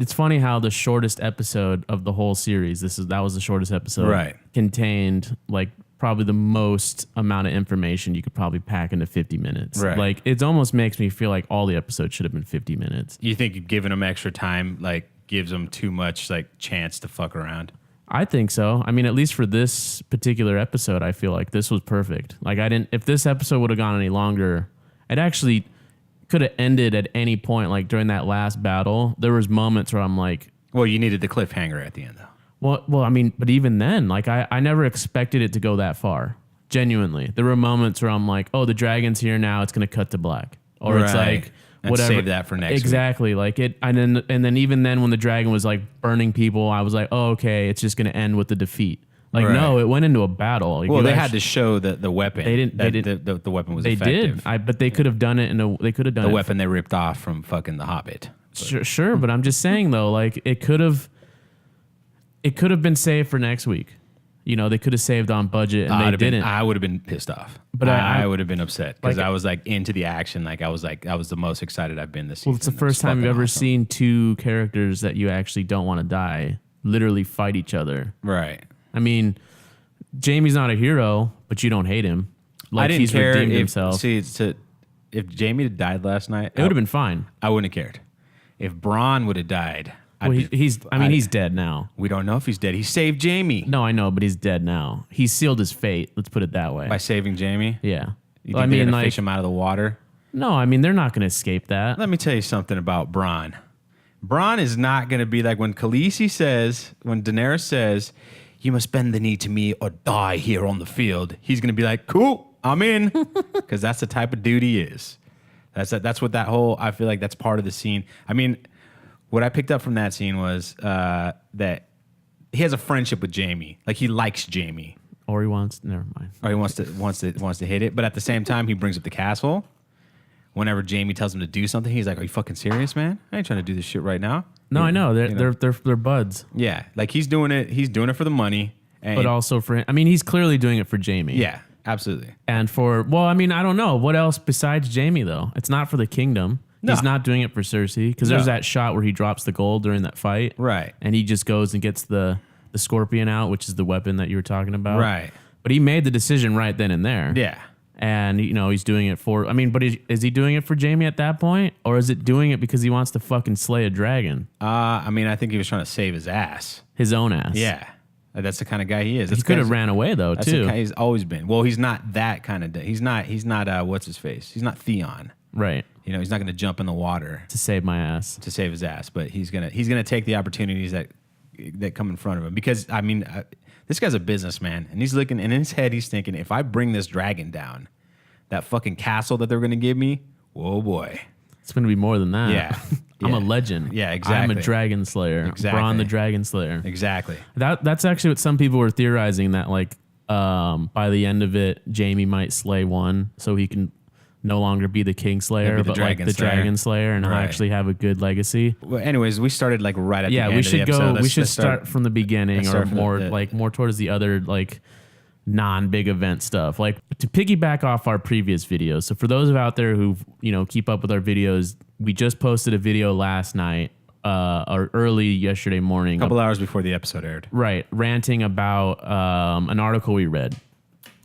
It's funny how the shortest episode of the whole series, that was the shortest episode, Right. contained like probably the most amount of information you could probably pack into 50 minutes. Right. Like it almost makes me feel like all the episodes should have been 50 minutes. You think giving them extra time like gives them too much like chance to fuck around? I think so. I mean, at least for this particular episode, I feel like this was perfect. Like if this episode would have gone any longer, it actually could have ended at any point. Like during that last battle, there was moments where I'm like, Well, you needed the cliffhanger at the end, though. well, I mean, but even then, like I never expected it to go that far. Genuinely, there were moments where I'm like, oh, the dragon's here now. It's gonna cut to black, or it's Right. like And whatever. save that for next week. Exactly, like it, and then even then, when the dragon was like burning people, I was like, oh, okay, it's just gonna end with the defeat. Like Right. no, it went into a battle. Like, Well, you they had actually- to show the weapon. They didn't- they that didn't- the weapon was They effective. did, but they could have done it they could have done The it. weapon they ripped off from fucking The Hobbit. Sure, but I'm just saying though, like it could have been saved for next week. You know, they could have saved on budget and they didn't. I would have been pissed off. But I would have been upset because like- I was like into the action. Like I was the most excited I've been this season. Well, it's the It was first time you've fucking ever awesome. seen two characters that you actually don't want to die literally fight each other. Right. I mean, Jamie's not a hero, but you don't hate him. Like I didn't he's care redeemed if himself. if Jamie had died last night. It would have been fine. I wouldn't have cared. If Bronn would have died, Well, he's dead now. We don't know if he's dead. He saved Jamie No, I know, but he's dead now. He sealed his fate. Let's put it that way. by saving Jamie. Yeah. You think Well, I they're mean, gonna like, fish him out of the water? no, I mean, they're not going to escape that. Let me tell you something about Bronn. Bronn is not going to be like when when Daenerys says, "You must bend the knee to me or die here on the field." He's going to be like, "Cool, I'm in," because that's the type of dude he is. That's what that whole. I feel like that's part of the scene. I mean, what I picked up from that scene was that he has a friendship with Jamie. Like he likes Jamie, Or he wants, never mind. or he wants to hit it. But at the same time, he brings up the castle. Whenever Jamie tells him to do something, he's like, "Are you fucking serious, man? I ain't trying to do this shit right now." No, I know. You know? They're buds. Yeah, like he's doing it. He's doing it for the money. And But also for him. I mean, he's clearly doing it for Jamie. yeah, absolutely. And well, I mean, I don't know. What else besides Jamie, though? It's not for the kingdom. No. He's not doing it for Cersei. Because No. there's that shot where he drops the gold during that fight. Right. And he just goes and gets the scorpion out, which is the weapon that you were talking about. Right. But he made the decision right then and there. Yeah. And, you know, he's doing it for, I mean, but is he doing it for Jamie at that point? Or is it doing it because he wants to fucking slay a dragon? I mean, I think he was trying to save his ass. His own ass. Yeah, that's the kind of guy he is. He could have ran away, though, That's the too. kind he's always been. Well, he's not that kind of. He's not. What's his face? He's not Theon. Right. You know, he's not going to jump in the water To save my ass. to save his ass, but he's gonna take the opportunities that come in front of him. Because I mean, this guy's a businessman, and he's looking, and in his head, he's thinking, if I bring this dragon down, that fucking castle that they're gonna give me, whoa boy. It's going to be more than that. Yeah. I'm Yeah. a legend. Yeah, I'm exactly. a dragon slayer. Exactly. Bronn the dragon slayer. Exactly. That's actually what some people were theorizing, that like by the end of it, Jamie might slay one so he can no longer be the king slayer, Maybe the but like dragon the slayer. dragon slayer, and he'll Right. actually have a good legacy. Well, anyways, we started like right at the Yeah, end we of the should episode. go. We should Let's start from the beginning, let's or start from more the- more towards the other like non-big event stuff. Like to piggyback off our previous videos. So for those out there who keep up with our videos, we just posted a video last night or early yesterday morning. a couple hours before the episode aired. Right, ranting about an article we read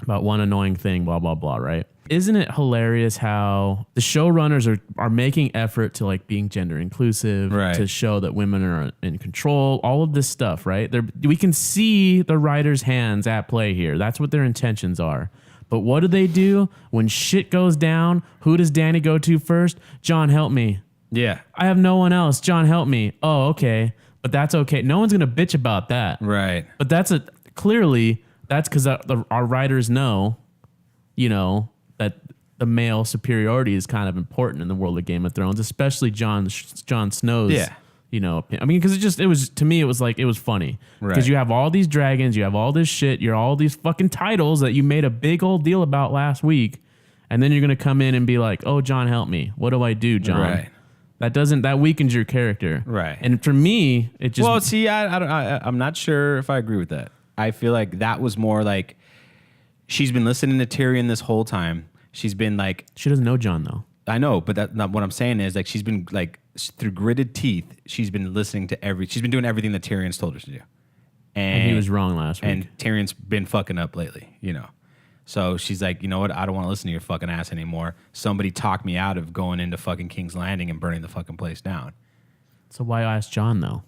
about one annoying thing, blah blah blah. Right? Isn't it hilarious how the showrunners are making effort to like being gender inclusive, Right. to show that women are in control, all of this stuff, right? We can see the writers' hands at play here. That's what their intentions are. But what do? When shit goes down, who does Danny go to first? John, help me. Yeah. I have no one else. John, help me. Oh, okay. But that's okay. No one's going to bitch about that. Right. But clearly that's because our writers know, that the male superiority is kind of important in the world of Game of Thrones, especially Jon Snow's. Yeah. I mean, because to me, it was funny because Right. you have all these dragons, you have all this shit, you're all these fucking titles that you made a big old deal about last week, and then you're gonna come in and be like, "Oh, John, help me. What do I do, John?" Right. That weakens your character, Right. And for me, it just Well, see, I'm not sure if I agree with that. I feel like that was more like she's been listening to Tyrion this whole time. She's been like, she doesn't know John though. I know, but that not what I'm saying is like she's been like through gritted teeth. She's been listening to she's been doing everything that Tyrion's told her to do, And he was wrong last week. and Tyrion's been fucking up lately, you know. So she's like, you know what? I don't want to listen to your fucking ass anymore. Somebody talk me out of going into fucking King's Landing and burning the fucking place down. So why ask John though?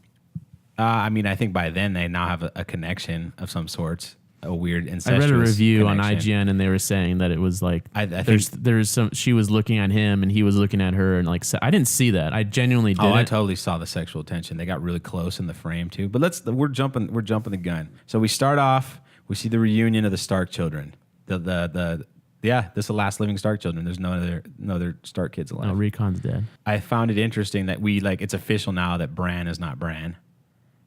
I mean, I think by then they now have a connection of some sorts, a weird I incestuous read a review connection. on IGN and they were saying that it was like I think- there's some she was looking at him and he was looking at her and like I didn't see that. I genuinely did. Oh, I totally saw the sexual tension. They got really close in the frame too. But we're jumping the gun. So we start off. We see the reunion of the Stark children. This is the last living Stark children. There's no other Stark kids alive. No, Recon's dead. I found it interesting that it's official now that Bran is not Bran.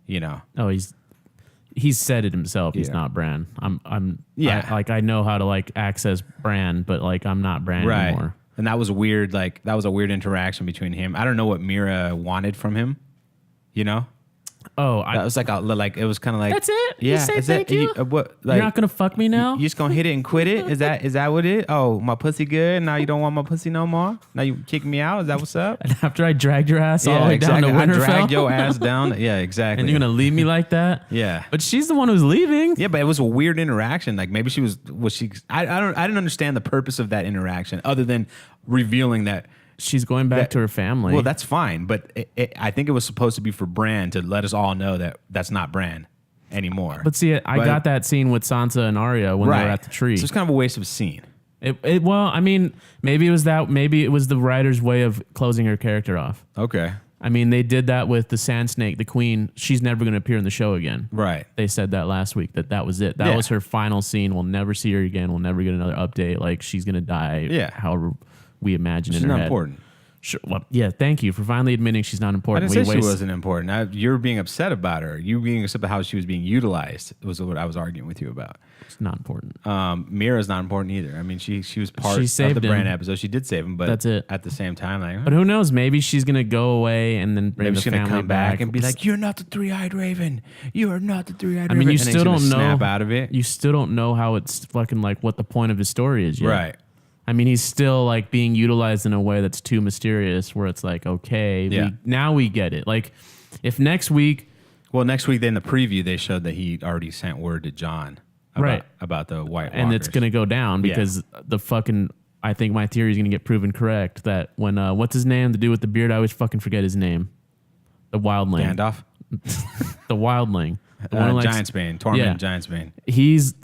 You know. Oh, he's said it himself. He's Yeah. not Bran. Yeah. I know how to like access Bran, but like I'm not Bran anymore. And that was weird. Like that was a weird interaction between him. I don't know what Mira wanted from him. You know. Oh, That was like it was kind of like That's it? You Yeah, say is thank that, you? what like you're not gonna fuck me now. you just gonna hit it and quit it? Is that what it? Oh, my pussy good. Now you don't want my pussy no more. Now you kicking me out. Is that what's up? After I dragged your ass all the way exactly. down to I Winterfell, dragged your ass down. Yeah, exactly. and you're gonna leave me like that? Yeah. But she's the one who's leaving. Yeah, but it was a weird interaction. Like maybe she was she. I didn't understand the purpose of that interaction other than revealing that. She's going back to her family. Well, that's fine, but I think it was supposed to be for Bran to let us all know that that's not Bran anymore. But see, I got that scene with Sansa and Arya when they were at the tree. So it's kind of a waste of a scene. Well, I mean, maybe it was that. Maybe it was the writer's way of closing her character off. Okay. I mean, they did that with the Sand Snake, the queen. She's never going to appear in the show again. Right. They said that last week that was it. That Yeah. was her final scene. We'll never see her again. We'll never get another update. Like she's going to die. Yeah. However we imagine She's in her not head. important. Sure. Well, yeah. Thank you for finally admitting she's not I important. didn't say she wasn't important. You're being upset about her. You being upset about how she was being utilized was what I was arguing with you about. It's not important. Mira's not important either. I mean, she was part She of saved the Bran him. episode. She did save him, but That's it. At the same time, like, But who knows? Maybe she's gonna go away and then bring maybe the she's gonna family come back and be like, "You're not the three-eyed raven. You are not the three-eyed raven." I mean, you And then still she's gonna don't know. snap out of it. You still don't know how it's fucking like what the point of his story is yet. Right. I mean, he's still like being utilized in a way that's too mysterious. Where it's like, okay, Yeah. now we get it. Like, if next week, Well, next week, in the preview, they showed that he already sent word to John about the White Walkers. and it's gonna go down Yeah. because the fucking. I think my theory is gonna get proven correct. That when what's his name? The dude with the beard. I always fucking forget his name. The wildling. Gandalf, The wildling. The one who likes- Giantsbane, Tormund, Yeah. Giantsbane. He's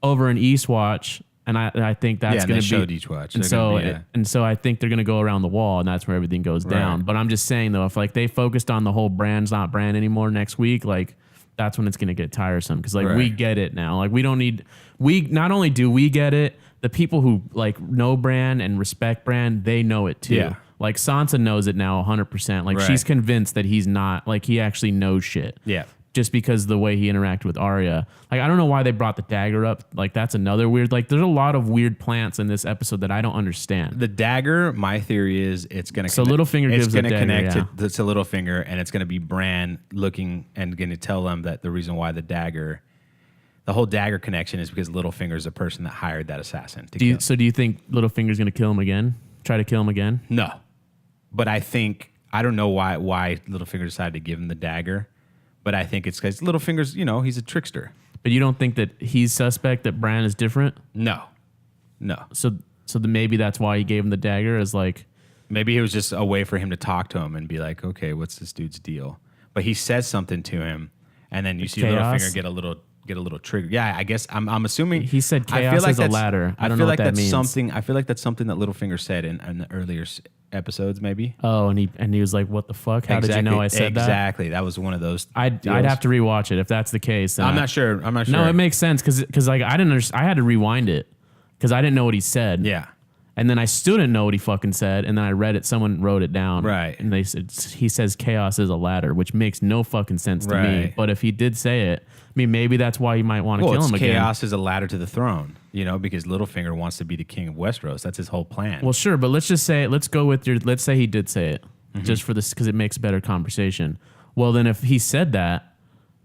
over in Eastwatch, and I think that's Yeah, and going they to be showed Eastwatch. And They're so gonna be, and so I think they're going to go around the wall, and that's where everything goes down. Right. But I'm just saying though, if like they focused on the whole Bran's not Bran anymore next week, like that's when it's going to get tiresome because like we Right. get it now. Like we don't need not only do we get it, the people who like know Bran and respect Bran, they know it too. Yeah. Like Sansa knows it now 100%. Like Right. she's convinced that he's not like he actually knows shit Yeah. just because the way he interacted with Arya. Like, I don't know why they brought the dagger up. Like, that's another weird, like, there's a lot of weird plants in this episode that I don't understand. The dagger, my theory is it's going to So Littlefinger gives the dagger, connect yeah. to Littlefinger, and it's going to be Bran looking and going to tell them that the reason why the whole dagger connection is because Littlefinger is the person that hired that assassin to kill. So do you think Littlefinger's going to kill him again? Try to kill him again? No, but I don't know why Littlefinger decided to give him the dagger, but I think it's because Littlefinger's he's a trickster. But you don't think that he's suspect that Bran is different? No. So maybe that's why he gave him the dagger as like, Maybe it was just a way for him to talk to him and be like, okay, what's this dude's deal? But he says something to him, and then you see chaos? Littlefinger get a little triggered. Yeah, I guess I'm assuming He said I chaos feel like is a that's- ladder. I don't feel know like what that that's means. something. I feel like that's something that Littlefinger said in the earlier episodes, maybe. oh, and he was like, what the fuck? How did you know I said that? Exactly. That was one of those. I'd deals. have to rewatch it if that's the case. then I'm I- not sure. No, it makes sense because like I didn't understand. I had to rewind it because I didn't know what he said. Yeah. And then I still didn't know what he fucking said. And then I read it. Someone wrote it down. Right. And they said he says chaos is a ladder, which makes no fucking sense to me. Right. But if he did say it, I mean, maybe that's why he might want to Well, kill it's him again. chaos is a ladder to the throne, because Littlefinger wants to be the king of Westeros. That's his whole plan. Well, sure, but let's just say let's go with let's say he did say it Mm-hmm. just for this because it makes better conversation. Well, then if he said that,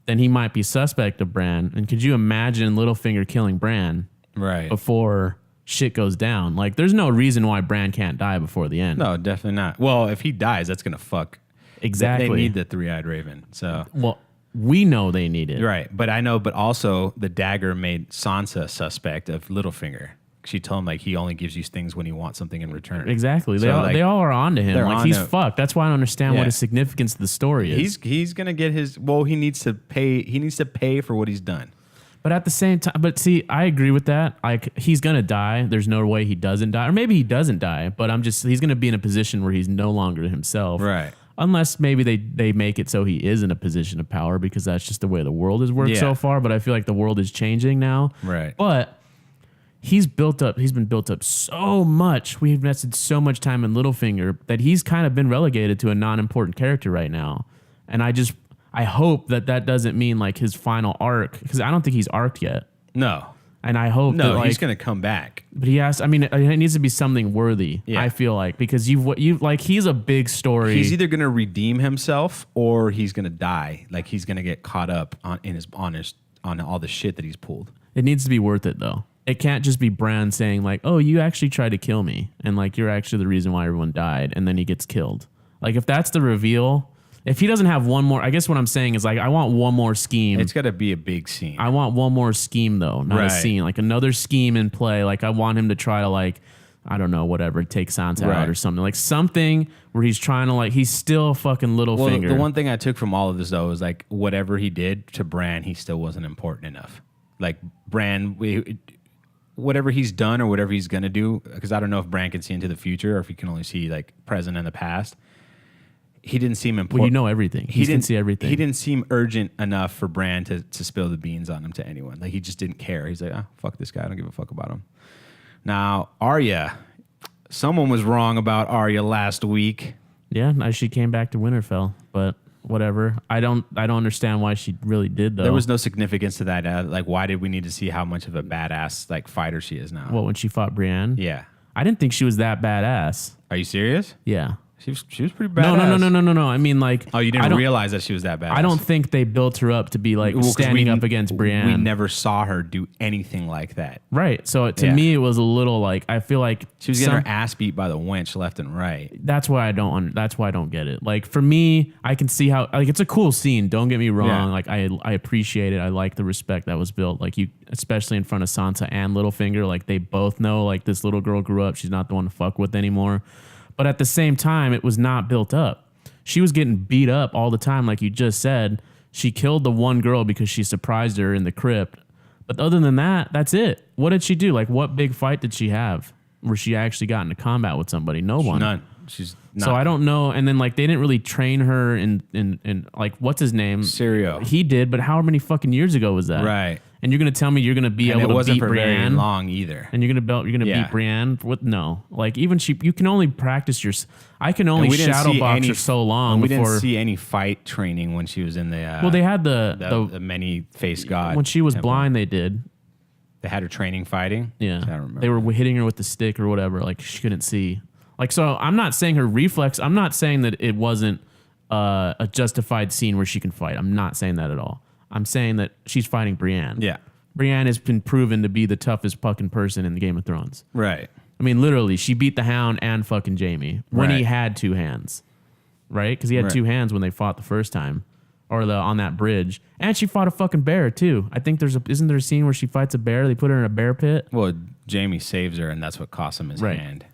then he might be suspect of Bran. And could you imagine Littlefinger killing Bran right. before shit goes down. Like, there's no reason why Bran can't die before the end. No, definitely not. Well, if he dies, that's gonna fuck. Exactly. They need the three-eyed raven. So Well, we know they need it. right, but I know, but also the dagger made Sansa suspect of Littlefinger. She told him like he only gives you things when he wants something in return. Exactly. So, They all are on to him. they're Like, on he's to- fucked. That's why I don't understand Yeah. what his significance of the story is. He's gonna get his. Well, he needs to pay. He needs to pay for what he's done. But at the same time, but see, I agree with that. Like, he's gonna die. There's no way he doesn't die, or maybe he doesn't die. But he's gonna be in a position where he's no longer himself, Right. Unless maybe they make it so he is in a position of power, because that's just the way the world has worked Yeah. so far. But I feel like the world is changing now, Right. But he's been built up so much. We've invested so much time in Littlefinger that he's kind of been relegated to a non-important character right now. And I hope that doesn't mean like his final arc, because I don't think he's arced yet. No. And I hope that No. like, He's gonna come back. but he has. I mean, it needs to be something worthy. Yeah. I feel like, because you've like, he's a big story. He's either gonna redeem himself or he's gonna die. Like he's gonna get caught up on all the shit that he's pulled. It needs to be worth it though. It can't just be Bran saying like, "Oh, you actually tried to kill me," and like you're actually the reason why everyone died, and then he gets killed. Like, if that's the reveal, if he doesn't have one more, I guess what I'm saying is like, I want one more scheme. It's gotta be a big scene. I want one more scheme though, not a Right. scene. Like another scheme in play. Like I want him to try to like, I don't know, whatever, take Sansa out Right. or something. Like something where he's trying to like, he's still fucking Littlefinger. Well, the one thing I took from all of this though is like whatever he did to Bran, he still wasn't important enough. Like Bran, whatever he's done or whatever he's gonna do, because I don't know if Bran can see into the future or if he can only see like present and the past. He didn't seem important. Well, you know everything. He can see everything. He didn't seem urgent enough for Bran to spill the beans on him to anyone. Like he just didn't care. He's like, fuck this guy. I don't give a fuck about him. Now, Arya, someone was wrong about Arya last week. Yeah, she came back to Winterfell, but whatever. I don't understand why she really did though. There was no significance to that. Like, why did we need to see how much of a badass like fighter she is now? What, when she fought Brienne? Yeah. I didn't think she was that badass. Are you serious? Yeah. She was pretty badass. No. I mean, like, Oh, you I didn't don't- realize that she was that badass. I don't think they built her up to be like Well, 'cause standing we- up against Brienne. We never saw her do anything like that. Right. So to Yeah. me, it was a little like, I feel like She was getting her ass beat by the wench left and right. That's why I don't get it. Like, for me, I can see how, like, it's a cool scene. Don't get me wrong. Yeah. Like, I appreciate it. I like the respect that was built. Like, you, especially in front of Sansa and Littlefinger, like, they both know, like, this little girl grew up. She's not the one to fuck with anymore. But at the same time, it was not built up. She was getting beat up all the time, like you just said. She killed the one girl because she surprised her in the crypt. But other than that, that's it. What did she do? Like, what big fight did she have where she actually got into combat with somebody? No one. None. She's not. So I don't know. And then like they didn't really train her in like, what's his name? Syrio. He did, but how many fucking years ago was that? Right. And you're gonna tell me you're gonna be And it able to wasn't beat for very Brienne? long either. And you're gonna Yeah. beat Brienne with no. Like, even you can only practice your. I can only And we didn't shadow see box any- her so long We before. didn't see any fight training when she was in the. Well, they had the the many face god. when she was temple. blind. They did. They had her training fighting. Yeah, I don't remember. they were hitting her with the stick or whatever. Like, she couldn't see. Like, so I'm not saying her reflex. I'm not saying that it wasn't a justified scene where she can fight. I'm not saying that at all. I'm saying that she's fighting Brienne. Yeah. Brienne has been proven to be the toughest fucking person in the Game of Thrones. Right. I mean, literally, she beat the Hound and fucking Jaime when he Right. had two hands, right? Because he had Right. two hands when they fought the first time, or on that bridge. And she fought a fucking bear too. I think isn't there a scene where she fights a bear? They put her in a bear pit. Well, Jamie saves her, and that's what costs him his Right. hand.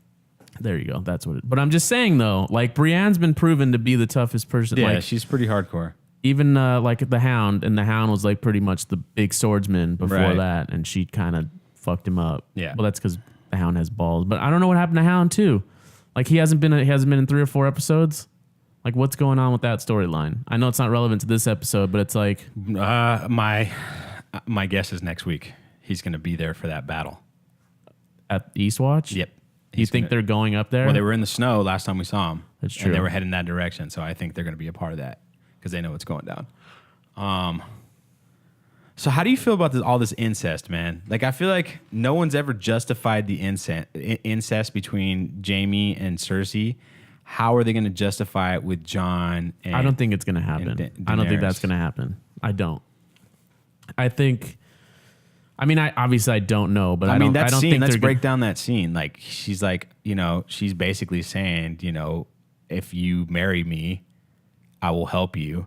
There you go. That's what. But I'm just saying though, like, Brienne's been proven to be the toughest person. Yeah, Like, she's pretty hardcore. even like the Hound, and the Hound was like pretty much the big swordsman before Right. that, and she kind of fucked him up. Yeah. Well, that's because the Hound has balls. But I don't know what happened to Hound too. Like, he hasn't been in 3 or 4 episodes. Like, what's going on with that storyline? I know it's not relevant to this episode, but it's like, My guess is next week he's going to be there for that battle. at Eastwatch. Yep. Do you think they're going up there? Well, they were in the snow last time we saw them. That's And they true. were heading that direction, so I think they're going to be a part of that because they know what's going down. So how do you feel about all this incest, man? Like, I feel like no one's ever justified the incest between Jaime and Cersei. How are they going to justify it with Jon? And I don't think it's going to happen. I don't think that's Daenerys? going to happen. I don't. I think I mean, I don't know, but I mean, that I don't scene, think let's they're break down that scene. Like, she's like, she's basically saying, if you marry me, I will help you.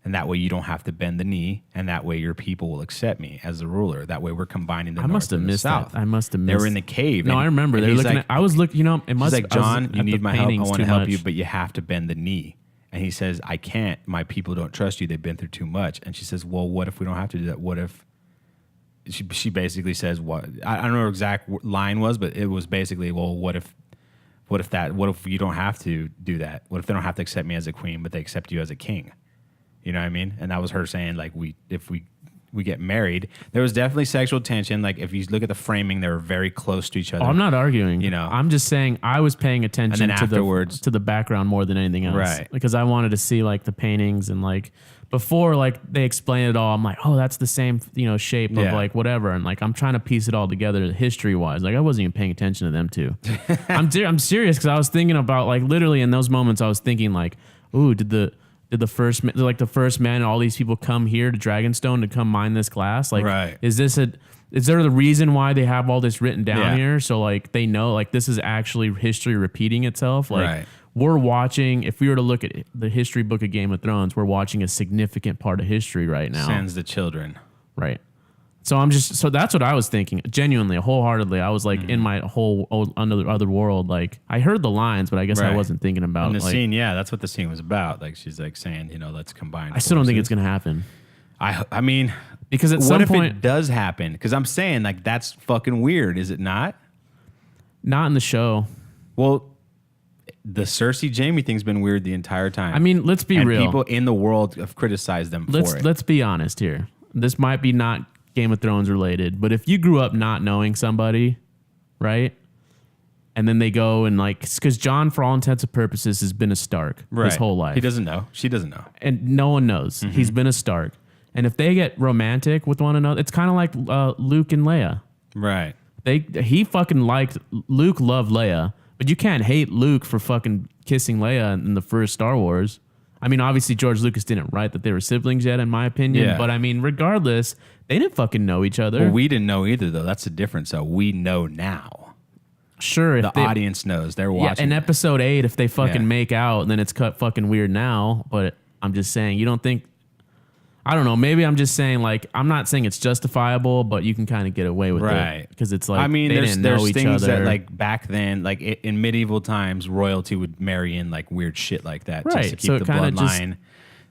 And that way you don't have to bend the knee. And that way your people will accept me as the ruler. That way we're combining the I North must have and the missed South. that. I must have missed. They were in the cave. No, and- I remember. and They're he's looking like, at. I was looking. It must. He's like, I was John, you at the need my help. I paintings want to too help much. you, but you have to bend the knee. And he says, I can't. My people don't trust you. They've been through too much. And she says, well, what if we don't have to do that? What if... She basically says what... I don't know what exact line was, but it was basically, well, what if you don't have to do that? What if they don't have to accept me as a queen, but they accept you as a king? You know what I mean? And that was her saying, like, if we get married, there was definitely sexual tension. Like, if you look at the framing, they were very close to each other. Oh, I'm not arguing. I'm just saying I was paying attention then to afterwards- the background more than anything else, Right. Because I wanted to see like the paintings and like before like they explain it all. I'm like, oh, that's the same shape of Yeah. like whatever, and like I'm trying to piece it all together history wise. Like I wasn't even paying attention to them too. I'm serious because I was thinking about like literally in those moments I was thinking like, ooh, did the first man and all these people come here to Dragonstone to come mine this glass? Like, Right. is there the reason why they have all this written down Yeah. here? So like they know like this is actually history repeating itself. Like Right. we're watching. If we were to look at the history book of Game of Thrones, we're watching a significant part of history right now. Sends the children. Right. So that's what I was thinking. Genuinely, wholeheartedly, I was like in my whole other world. Like I heard the lines, but I guess I Right. wasn't thinking about And the like, scene, yeah, that's what the scene was about. Like, she's like saying, let's combine. I still don't think it's forces. gonna happen I mean, because at what some if point, it does happen? Because I'm saying, like, that's fucking weird, is it not? not in the show. Well, the Cersei Jamie thing's been weird the entire time. I mean, let's be and real. people in the world have criticized them for it. Let's be honest here. This might be not Game of Thrones related, but if you grew up not knowing somebody, right? And then they go and like, because John, for all intents and purposes, has been a Stark his whole life. He doesn't know. She doesn't know. And no one knows. He's been a Stark. And if they get romantic with one another, it's kind of like Luke and Leia. Right. He fucking liked, Luke loved Leia, but you can't hate Luke for fucking kissing Leia in the first Star Wars. I mean, obviously George Lucas didn't write that they were siblings yet, in my opinion. Yeah. But I mean, regardless, they didn't fucking know each other. Well, we didn't know either, though. That's the difference. So we know now. Sure, if The audience knows. They're watching. in it. episode 8, if they fucking Yeah. make out, then it's cut fucking weird now. But I'm just saying, you don't think? I don't know. Maybe I'm just saying, like, I'm not saying it's justifiable, but you can kind of get away with Right. it because it's like I mean, they there's didn't know each things other. that like back then, like in medieval times, royalty would marry in like weird shit like that just to Right, keep so the it kinda just- bloodline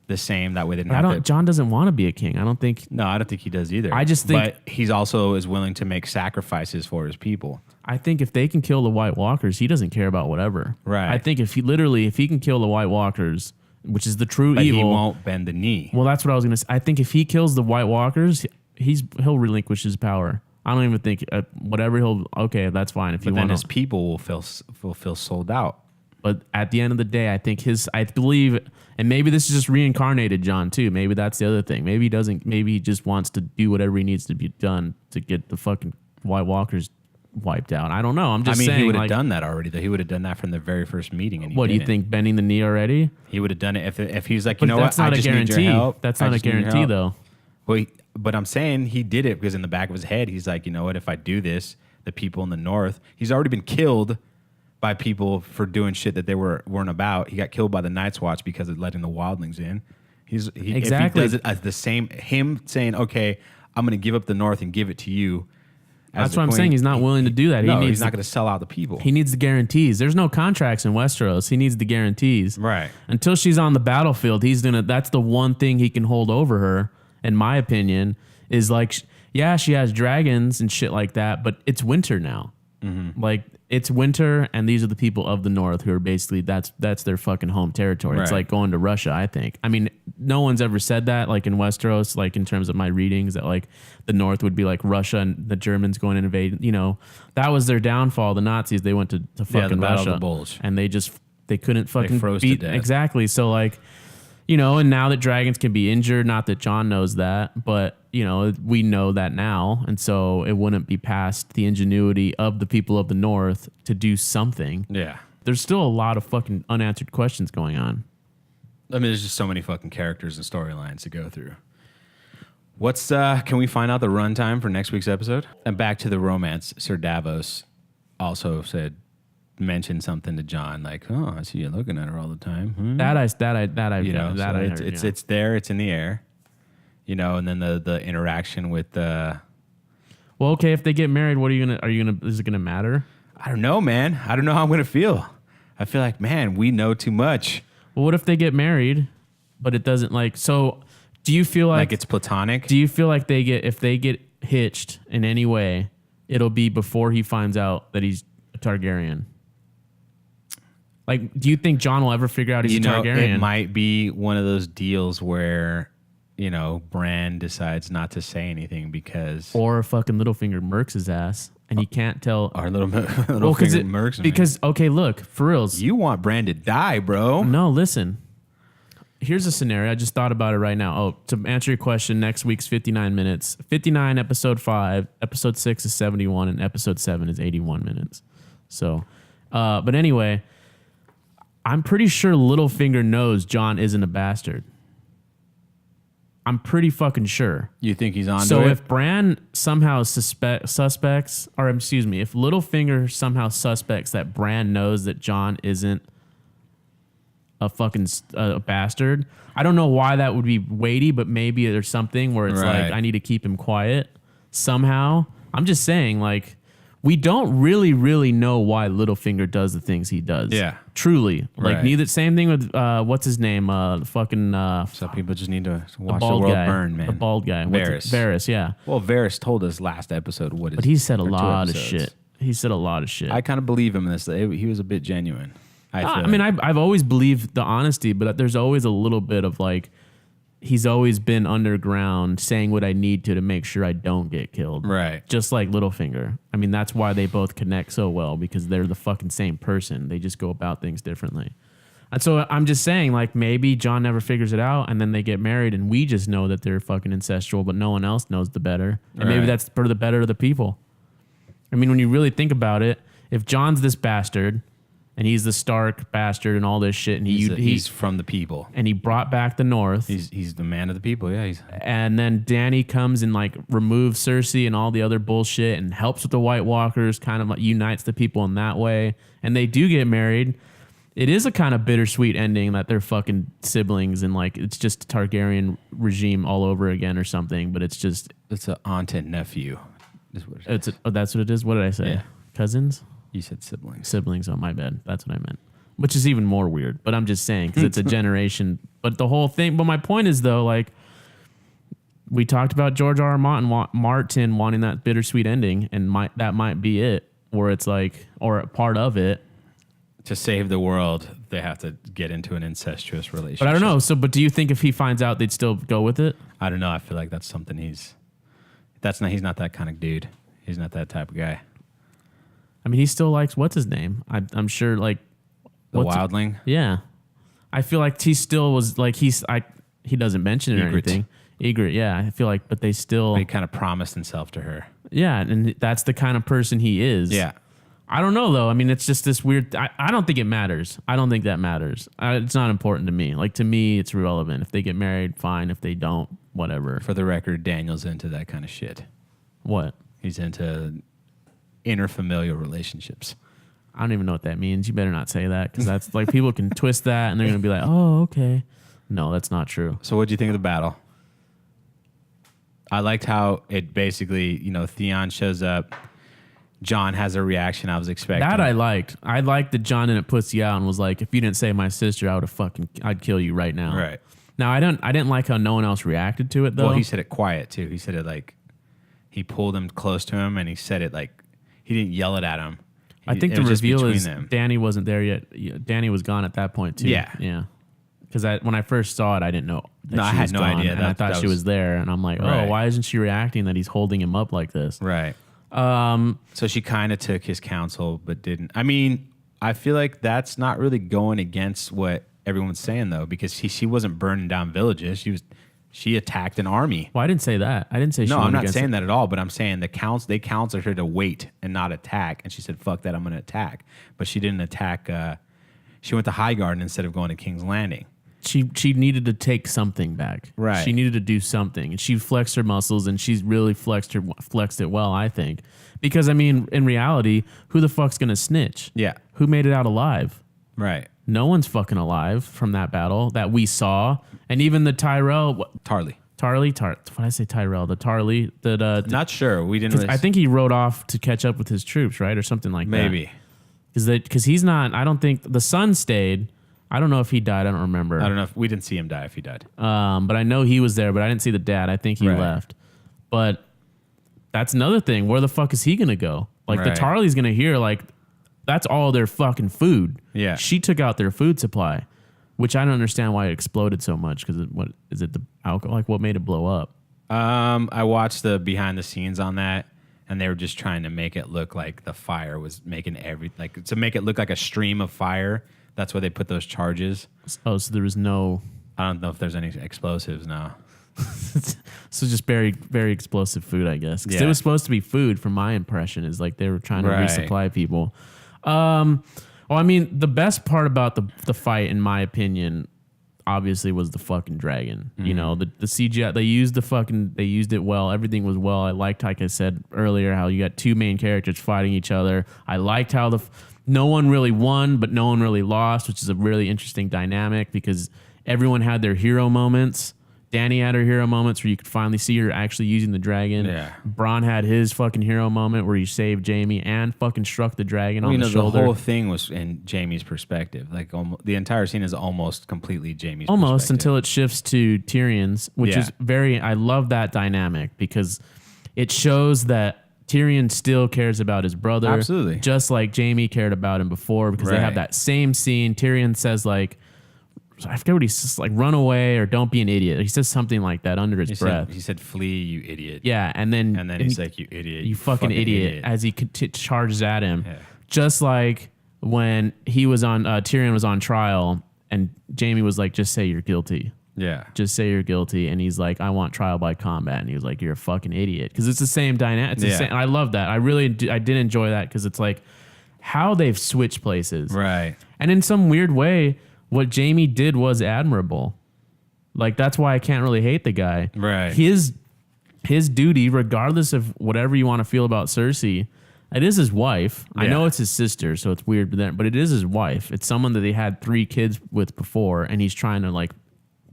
the same. That way they didn't I have don't. to. John doesn't want to be a king. I don't think. No, I don't think he does either. I just think- but he's also is willing to make sacrifices for his people. I think if they can kill the White Walkers, he doesn't care about whatever. Right. I think if he can kill the White Walkers, which is the true But evil. he won't bend the knee. Well, that's what I was gonna say. I think if he kills the White Walkers, he'll relinquish his power. I don't even think whatever okay, that's fine if you But then want his to. people will feel sold out. But at the end of the day, I think I believe, and maybe this is just reincarnated John too. Maybe that's the other thing. Maybe he doesn't. Maybe he just wants to do whatever he needs to be done to get the fucking White Walkers wiped out. I don't know. I'm just saying. he would have like, done that already. Though he would have done that from the very first meeting. And he what do you didn't. think? Bending the knee already? He would have done it if he's like, But you know that's what? not I a just need guarantee. your help. That's I not a just need your guarantee, help." though. Well, but I'm saying he did it because in the back of his head, he's like, you know what? If I do this, the people in the north, he's already been killed by people for doing shit that they weren't about. He got killed by the Night's Watch because of letting the wildlings in. Exactly. If he does it as the same, him saying, okay, I'm going to give up the north and give it to you. as That's the what I'm queen. saying. He's not willing to do that. No, He he's needs not going to sell out the people. He needs the guarantees. There's no contracts in Westeros. He needs the guarantees. Right. Until she's on the battlefield, that's the one thing he can hold over her, in my opinion, is like, yeah, she has dragons and shit like that, but it's winter now. Mm-hmm. Like, it's winter, and these are the people of the north who are basically, that's their fucking home territory. It's Right. like going to Russia, I think. I mean, no one's ever said that, like in Westeros, like in terms of my readings, that like the north would be like Russia and the Germans going and invade. You know, that was their downfall. The Nazis, they went to fucking the Battle of Russia. the Bulge. And they couldn't fucking froze to beat. death. Exactly. So like, you know, and now that dragons can be injured, not that John knows that, but you know, we know that now. And so it wouldn't be past the ingenuity of the people of the north to do something. Yeah. There's still a lot of fucking unanswered questions going on. I mean, there's just so many fucking characters and storylines to go through. What's can we find out the runtime for next week's episode? And back to the romance. Sir Davos also mentioned something to John like, "Oh, I see you looking at her all the time." Hmm? It's there, it's in the air. You know, and then the interaction with the. Well, okay, if they get married, is it gonna matter? I don't know, man. I don't know how I'm gonna feel. I feel like, man, we know too much. Well, what if they get married, but it doesn't so? Do you feel like it's platonic? Do you feel like if they get hitched in any way, it'll be before he finds out that he's a Targaryen? Like, do you think John will ever figure out he's a Targaryen? It might be one of those deals where, Bran decides not to say anything because... Or fucking Littlefinger murks his ass, and he can't tell... Our Littlefinger murks him. Because, okay, look, for reals. You want Bran to die, bro. No, listen. Here's a scenario. I just thought about it right now. Oh, to answer your question, next week's 59 minutes. 59, episode 5. Episode 6 is 71, and episode 7 is 81 minutes. So, but anyway, I'm pretty sure Littlefinger knows Jon isn't a bastard. I'm pretty fucking sure. You think he's on to it? So if Bran somehow if Littlefinger somehow suspects that Bran knows that Jon isn't a fucking a bastard. I don't know why that would be weighty, but maybe there's something where it's like, I need to keep him quiet somehow. I'm just saying, like, we don't really, really know why Littlefinger does the things he does. Yeah. Truly. Like, same thing with, what's his name? Some people just need to watch the world burn, man. The bald guy. Varys, yeah. Well, Varys told us last episode what is. But he said a lot of shit. He said a lot of shit. I kind of believe him in this. He was a bit genuine. I've always believed the honesty, but there's always a little bit of like, he's always been underground saying what I need to make sure I don't get killed. Right. Just like Littlefinger. I mean, that's why they both connect so well, because they're the fucking same person. They just go about things differently. And so I'm just saying, like, maybe Jon never figures it out and then they get married and we just know that they're fucking incestual, but no one else knows the better. And maybe that's for the better of the people. I mean, when you really think about it, if Jon's this bastard, and he's the Stark bastard and all this shit. And he's from the people. And he brought back the North. He's the man of the people, yeah. And then Dany comes and like removes Cersei and all the other bullshit and helps with the White Walkers, kind of like unites the people in that way. And they do get married. It is a kind of bittersweet ending that they're fucking siblings and like it's just a Targaryen regime all over again or something. But it's just... It's an aunt and nephew. That's what it is? What did I say? Yeah. Cousins? You said siblings. Siblings, oh my bad. That's what I meant. Which is even more weird, but I'm just saying because it's a generation. But the whole thing, but my point is though, like we talked about George R. R. Martin wanting that bittersweet ending, and that might be it, where it's like, or a part of it. To save the world, they have to get into an incestuous relationship. But I don't know. So, but do you think if he finds out, they'd still go with it? I don't know. I feel like that's something he's not that kind of dude. He's not that type of guy. I mean, he still likes what's his name. I'm sure, like the Wildling. Yeah, I feel like he still was like he doesn't mention it or anything. Ygritte, yeah. I feel like, but they still. But he kind of promised himself to her. Yeah, and that's the kind of person he is. Yeah. I don't know though. I mean, it's just this weird. I don't think it matters. I don't think that matters. It's not important to me. Like to me, it's irrelevant. If they get married, fine. If they don't, whatever. For the record, Daniel's into that kind of shit. What? He's into interfamilial relationships. I don't even know what that means. You better not say that because that's like people can twist that and they're going to be like, oh, okay. No, that's not true. So what do you think of the battle? I liked how it basically, Theon shows up. Jon has a reaction I was expecting. That I liked. I liked that Jon didn't pussy out and was like, if you didn't save my sister, I'd kill you right now. Right. Now, I didn't like how no one else reacted to it though. Well, he said it quiet too. He said it like, he pulled him close to him and he said it like, he didn't yell it at him. I think the reveal is Dany wasn't there yet. Dany was gone at that point too. Yeah. Yeah. Because when I first saw it, I didn't know. I had no idea. And I thought she was there. And I'm like, oh, why isn't she reacting that he's holding him up like this? Right. So she kind of took his counsel, but didn't. I mean, I feel like that's not really going against what everyone's saying, though, because she wasn't burning down villages. She attacked an army. Well, I didn't say that. I didn't say she No, went I'm not against saying it. that at all, but I'm saying they counseled her to wait and not attack. And she said, fuck that, I'm going to attack. But she didn't attack. She went to Highgarden instead of going to King's Landing. she needed to take something back. Right. She needed to do something, and she flexed her muscles, and she's really flexed it well, I think. Because I mean, in reality, who the fuck's gonna snitch? Yeah. Who made it out alive? Right. No one's fucking alive from that battle that we saw, and even the Tarly. What did I say? Tyrell, the Tarly that. Not sure. We didn't. Really I think he rode off to catch up with his troops, right, or something like maybe. that. Because he's not. I don't think the son stayed. I don't know if he died. I don't remember. I don't know if we didn't see him die. If he died. But I know he was there, but I didn't see the dad. I think he Right. left. But that's another thing. Where the fuck is he gonna go? Like the Right. Tarly's gonna hear like that's all their fucking food. Yeah. She took out their food supply, which I don't understand why it exploded so much. Because what is it? The alcohol? Like what made it blow up? I watched the behind the scenes on that, and they were just trying to make it look like the fire was making to make it look like a stream of fire. That's why they put those charges. Oh, so there was no. I don't know if there's any explosives now. So just very, very explosive food, I guess. Because it Yeah. was supposed to be food, from my impression, is like they were trying to Right. resupply people. Well, I mean, the best part about the fight, in my opinion, obviously was the fucking dragon. You know, the CGI, they used it well. Everything was well. I liked, like I said earlier, how you got two main characters fighting each other. I liked how no one really won, but no one really lost, which is a really interesting dynamic because everyone had their hero moments. Dany had her hero moments where you could finally see her actually using the dragon. Yeah. Bronn had his fucking hero moment where he saved Jaime and fucking struck the dragon on the shoulder. The whole thing was in Jaime's perspective. Like the entire scene is almost completely Jaime's Almost perspective. until it shifts to Tyrion's, which Yeah. is I love that dynamic because it shows that Tyrion still cares about his brother. Absolutely. Just like Jaime cared about him before because they Right. have that same scene. Tyrion says like, I forget what he says, like run away or don't be an idiot. He says something like that under his breath. He said, "Flee, you idiot." Yeah, and then He's like, "You idiot, you fucking idiot," as he charges at him. Yeah. Just like when he was on Tyrion was on trial and Jaime was like, "Just say you're guilty. Yeah. Just say you're guilty." And he's like, "I want trial by combat." And he was like, "You're a fucking idiot." Because it's the same dynamic. It's the Yeah. same. I love that. I did enjoy that because it's like how they've switched places. Right. And in some weird way, what Jaime did was admirable. Like that's why I can't really hate the guy. Right. His duty, regardless of whatever you want to feel about Cersei, it is his wife. I Yeah. know it's his sister, so it's weird, but it is his wife. It's someone that they had 3 kids with before, and he's trying to like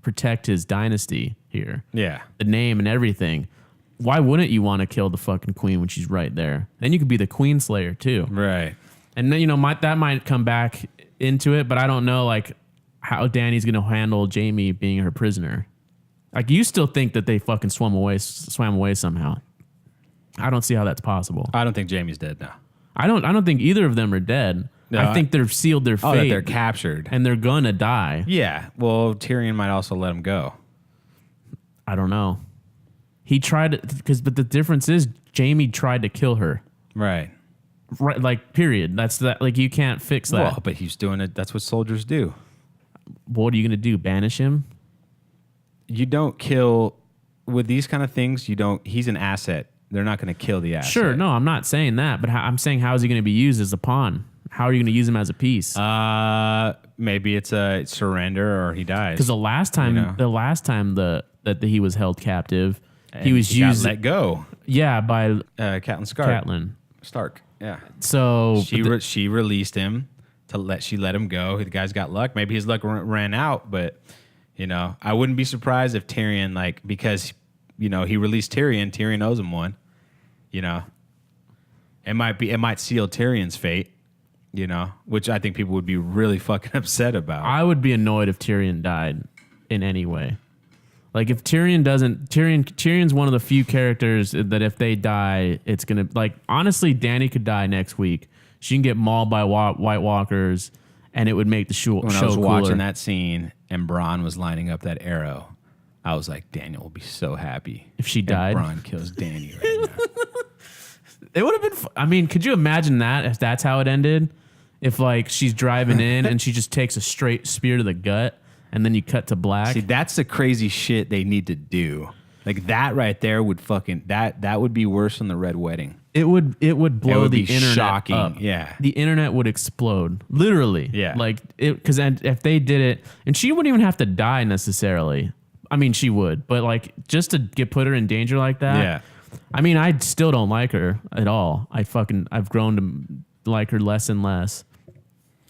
protect his dynasty here. Yeah. The name and everything. Why wouldn't you want to kill the fucking queen when she's right there? Then you could be the queen slayer too. Right. And then, that might come back into it, but I don't know like how Dany's going to handle Jaime being her prisoner. Like you still think that they fucking swam away somehow. I don't see how that's possible. I don't think Jaime's dead now. I don't think either of them are dead. No, I think they've sealed their Oh, fate that they're captured. and they're going to die. Yeah. Well, Tyrion might also let him go. I don't know. He tried but the difference is Jaime tried to kill her. Right. Right, like period. That's that. Like you can't fix that. Well, but he's doing it. That's what soldiers do. What are you gonna do? Banish him? You don't kill with these kind of things. You don't. He's an asset. They're not going to kill the asset. Sure. No, I'm not saying that. But I'm saying how is he going to be used as a pawn? How are you going to use him as a piece? Maybe it's a surrender or he dies. Because the last time that he was held captive, he was got used. let go. Yeah, by Catelyn Stark. Catelyn. Stark. Yeah. So She released him she let him go. The guy's got luck. Maybe his luck ran out, but I wouldn't be surprised if Tyrion because he released Tyrion. Tyrion owes him one. It might seal Tyrion's fate. Which I think people would be really fucking upset about. I would be annoyed if Tyrion died in any way. Like if Tyrion's one of the few characters that if they die, it's gonna honestly, Dany could die next week. She can get mauled by White Walkers, and it would make the show When I was cooler. watching that scene and Bronn was lining up that arrow, I was like, Daniel will be so happy if she died. Bronn kills Dany right now. It would have been. I mean, could you imagine that if that's how it ended? If she's driving in and she just takes a straight spear to the gut, and then you cut to black. See, that's the crazy shit they need to do. Like that right there would that would be worse than the Red Wedding. It would blow would the be internet shocking. up. Yeah. The internet would explode. Literally. Yeah. Like it, because if they did it, and she wouldn't even have to die necessarily. I mean, she would, but like just to put her in danger like that. Yeah. I mean, I still don't like her at all. I've grown to like her less and less.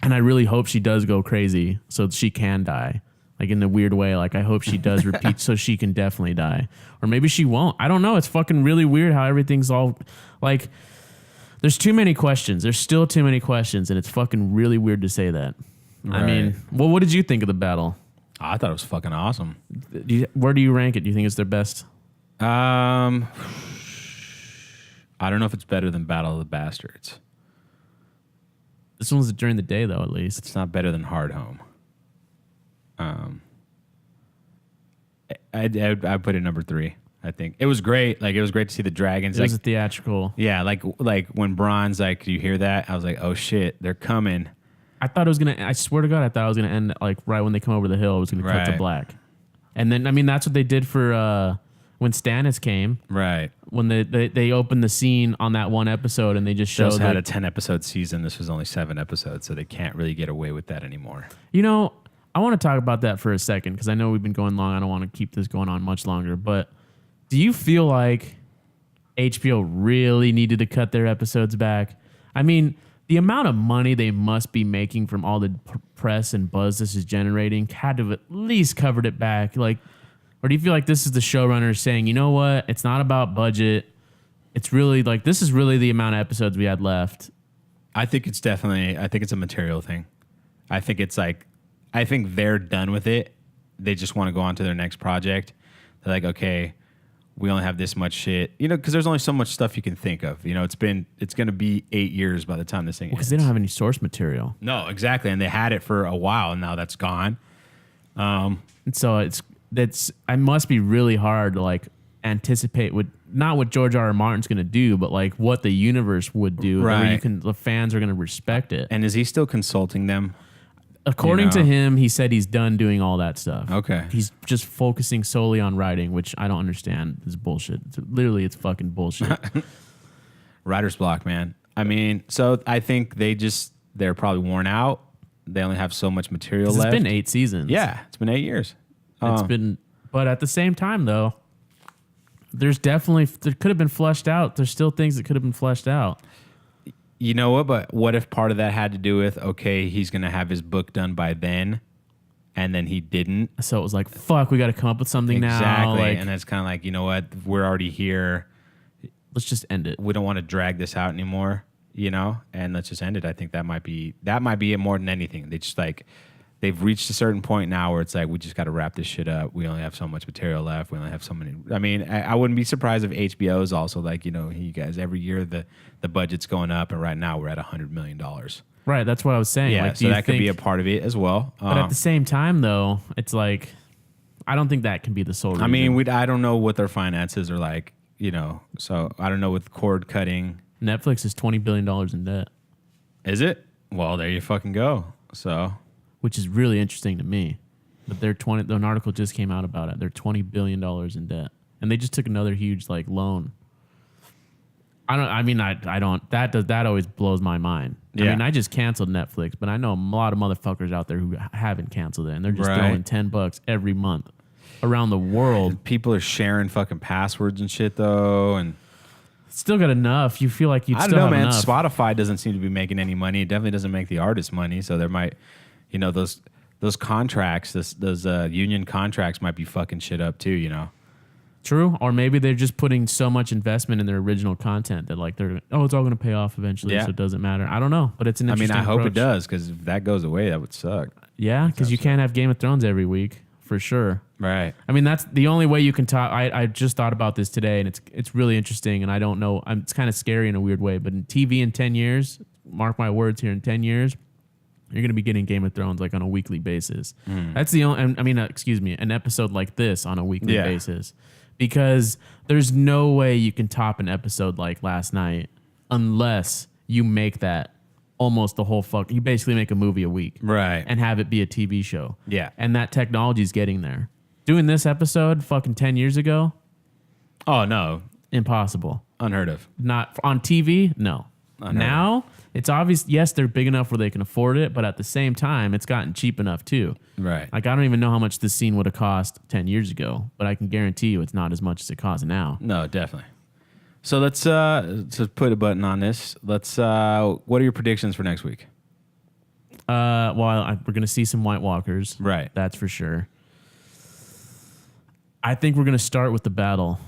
And I really hope she does go crazy so she can die. Like in a weird way. Like I hope she does repeat so she can definitely die. Or maybe she won't. I don't know. It's fucking really weird how everything's all like, there's too many questions. There's still too many questions. And it's fucking really weird to say that. I mean, well, what did you think of the battle? I thought it was fucking awesome. Where do you rank it? Do you think it's their best? I don't know if it's better than Battle of the Bastards. This one was during the day, though, at least. It's not better than Hard Home. I'd put it number 3. I think it was great. Like it was great to see the dragons. It Like was a theatrical. yeah, like when Bron's like, do you hear that? I was like, oh shit, they're coming. I thought it was going to, I swear to God, I thought it was going to end like right when they come over the hill. It was going to cut to Right. black. And then, I mean, that's what they did for when Stannis came. Right. When they opened the scene on that one episode and they just They showed also had a like, 10 episode season. This was only 7 episodes, so they can't really get away with that anymore. you know, I want to talk about that for a second because I know we've been going long. I don't want to keep this going on much longer. But do you feel like HBO really needed to cut their episodes back? I mean, the amount of money they must be making from all the press and buzz this is generating had to have at least covered it back. Like, or do you feel like this is the showrunners saying, you know what? It's not about budget. It's really like, this is really the amount of episodes we had left. I think it's a material thing. I think they're done with it. They just want to go on to their next project. They're like, okay, we only have this much shit, because there's only so much stuff you can think of. It's going to be 8 years by the time this thing ends. Because they don't have any source material. No, exactly. And they had it for a while and now that's gone. And so it must be really hard to like anticipate not what George R. R. Martin's going to do, but like what the universe would do. Right. Where the fans are going to respect it. And is he still consulting them? According to him, he said he's done doing all that stuff. Okay. He's just focusing solely on writing, which I don't understand. It's bullshit. It's fucking bullshit. Writer's block, man. I mean, so I think they're probably worn out. They only have so much material 'Cause left. it's been 8 seasons. Yeah, it's been 8 years. But at the same time, though, there could have been fleshed out. There's still things that could have been fleshed out. You know what? But what if part of that had to do with, okay, he's going to have his book done by then, and then he didn't? So it was like, fuck, we got to come up with something now. Exactly. Like, And it's kind of like, you know what? We're already here. let's just end it. We don't want to drag this out anymore, and let's just end it. I think that might be it more than anything. They've reached a certain point now where it's like, we just got to wrap this shit up. We only have so much material left. We only have so many. I mean, I wouldn't be surprised if HBO is also like, you guys, every year the budget's going up, and right now we're at $100 million. Right. That's what I was saying. Yeah, Like, so that could be a part of it as well. But at the same time, though, it's like, I don't think that can be the sole reason. I mean, I don't know what their finances are like, so I don't know with cord cutting. Netflix is $20 billion in debt, Is it? Well, there you fucking go. So, which is really interesting to me. But an article just came out about it. They're $20 billion in debt. And they just took another huge like loan. That always blows my mind. I Yeah. mean, I just canceled Netflix, but I know a lot of motherfuckers out there who haven't canceled it, and they're just Right. throwing $10 every month around the world. people are sharing fucking passwords and shit though, and Still got enough. You feel like you I still don't know, have man. enough. Spotify doesn't seem to be making any money. It definitely doesn't make the artist money. So there might, those contracts, those union contracts might be fucking shit up too. True, or maybe they're just putting so much investment in their original content that like it's all going to pay off eventually, Yeah. so it doesn't matter. I don't know, but it's an I mean, interesting I hope it approach. does, because if that goes away, that would suck. Yeah, because you can't have Game of Thrones every week for sure. Right. I mean, that's the only way you can talk. I just thought about this today, and it's really interesting, and I don't know. It's kind of scary in a weird way, but in TV in 10 years, mark my words here, in 10 years, you're going to be getting Game of Thrones like on a weekly basis. That's the only, an episode like this on a weekly Yeah. basis, because there's no way you can top an episode like last night unless you make that almost the whole you basically make a movie a week. Right. And have it be a TV show. Yeah. And that technology is getting there. Doing this episode fucking 10 years ago, Oh no. impossible. Unheard of. Not on TV. No. Now it's obvious. Yes, they're big enough where they can afford it, but at the same time, it's gotten cheap enough too. Right. Like I don't even know how much this scene would have cost 10 years ago, but I can guarantee you it's not as much as it costs now. No, definitely. So let's put a button on this. Let's. What are your predictions for next week? We're gonna see some White Walkers. Right. That's for sure. I think we're gonna start with the battle.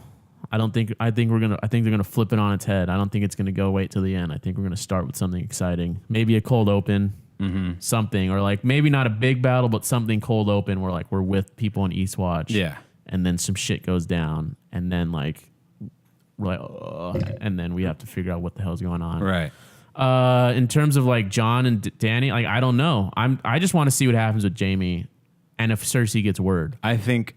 I think they're gonna flip it on its head. I don't think it's gonna go wait till the end. I think we're gonna start with something exciting. Maybe a cold open, something, or like maybe not a big battle, but something cold open where like we're with people in Eastwatch. Yeah. And then some shit goes down, and then like we're like, and then we have to figure out what the hell's going on. Right. In terms of like John and Danny, like I don't know. I just want to see what happens with Jamie, and if Cersei gets word. I think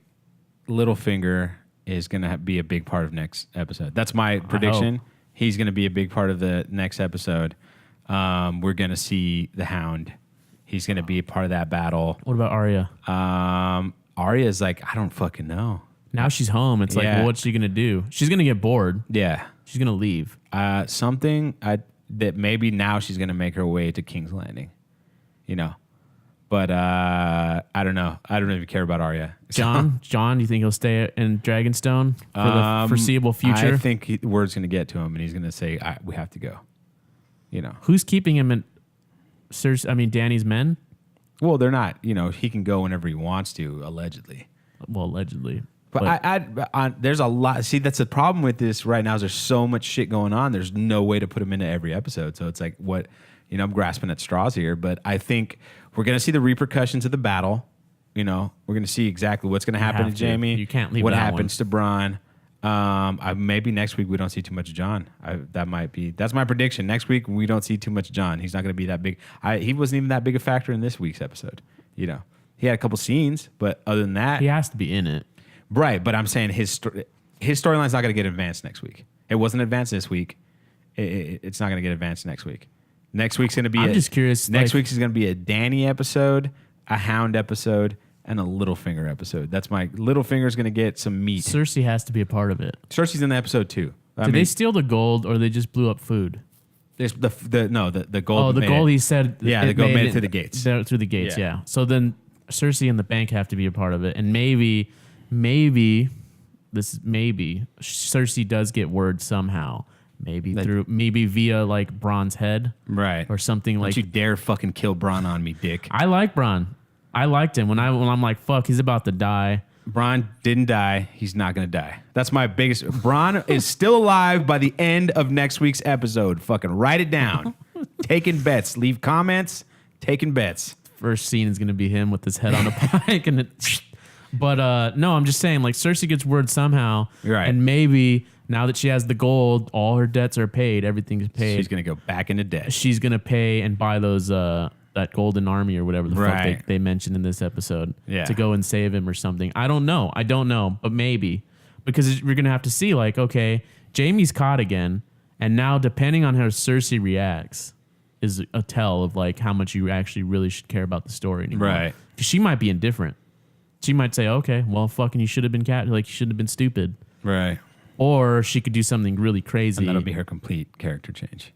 Littlefinger is going to be a big part of next episode. That's my prediction. He's going to be a big part of the next episode. We're going to see the Hound. He's going to be a part of that battle. What about Arya? Arya's like, I don't fucking know. Now she's home. It's like, Yeah. well, what's she gonna do? She's gonna get bored. Yeah. She's gonna leave. Something that maybe now she's going to make her way to King's Landing, you know. But I don't know. I don't even care about Arya. John, do you think he'll stay in Dragonstone for the foreseeable future? I think word's going to get to him, and he's going to say, "We have to go." You know, who's keeping him in? Danny's men. Well, they're not. You know, he can go whenever he wants to, allegedly. Well, allegedly. But there's a lot. See, that's the problem with this right now. Is there's so much shit going on. There's no way to put him into every episode. So it's like, what? You know, I'm grasping at straws here. But I think we're going to see the repercussions of the battle. You know, we're going to see exactly what's going to happen to Jamie. You can't leave what that happens to Bronn. Maybe next week we don't see too much John. That's my prediction. Next week we don't see too much John. He's not going to be that big. He wasn't even that big a factor in this week's episode. You know, he had a couple scenes, but other than that, he has to be in it. Right, but I'm saying his storyline's not going to get advanced next week. It wasn't advanced this week. It's not going to get advanced next week. Next week's going to be. I'm just curious. Next week's is going to be a Danny episode, a Hound episode, and a Littlefinger episode. That's my Littlefinger's going to get some meat. Cersei has to be a part of it. Cersei's in the episode too. Did they steal the gold or they just blew up food? There's the gold. Oh, the gold. He said. Yeah, the gold made it through the gates. Through the gates. Yeah. So then Cersei and the bank have to be a part of it, and maybe Cersei does get word somehow. Maybe via like Bronn's head, right, or something. Don't like you dare fucking kill Bronn on me, dick. I like Bronn. I liked him when I'm like, fuck, he's about to die. Bronn didn't die. He's not gonna die. That's my biggest. Bronn is still alive by the end of next week's episode. Fucking write it down. Taking bets. Leave comments. Taking bets. First scene is gonna be him with his head on a pike and it. But no, I'm just saying, like Cersei gets word somehow, right? And maybe now that she has the gold, all her debts are paid. Everything's paid. She's gonna go back into debt. She's gonna pay and buy those that golden army or whatever the fuck they mentioned in this episode to go and save him or something. I don't know, but maybe because we're gonna have to see like, okay, Jaime's caught again, and now depending on how Cersei reacts is a tell of like how much you actually really should care about the story anymore. Right? Because she might be indifferent. She might say, okay, well, fucking, you should have been you should have been stupid. Right. Or she could do something really crazy. And that'll be her complete character change.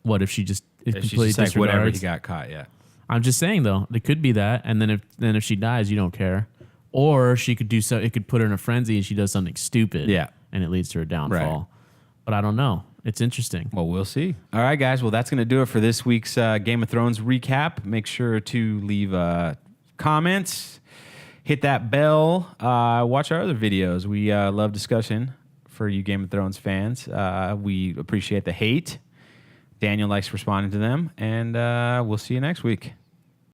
What if she just completely just like whatever he got caught? Yeah. I'm just saying though, it could be that, and then if she dies, you don't care. Or she could do so. It could put her in a frenzy, and she does something stupid. Yeah. And it leads to her downfall. Right. But I don't know. It's interesting. Well, we'll see. All right, guys. Well, that's going to do it for this week's Game of Thrones recap. Make sure to leave comments. Hit that bell. Watch our other videos. We love discussion for you Game of Thrones fans. We appreciate the hate. Daniel likes responding to them. And we'll see you next week.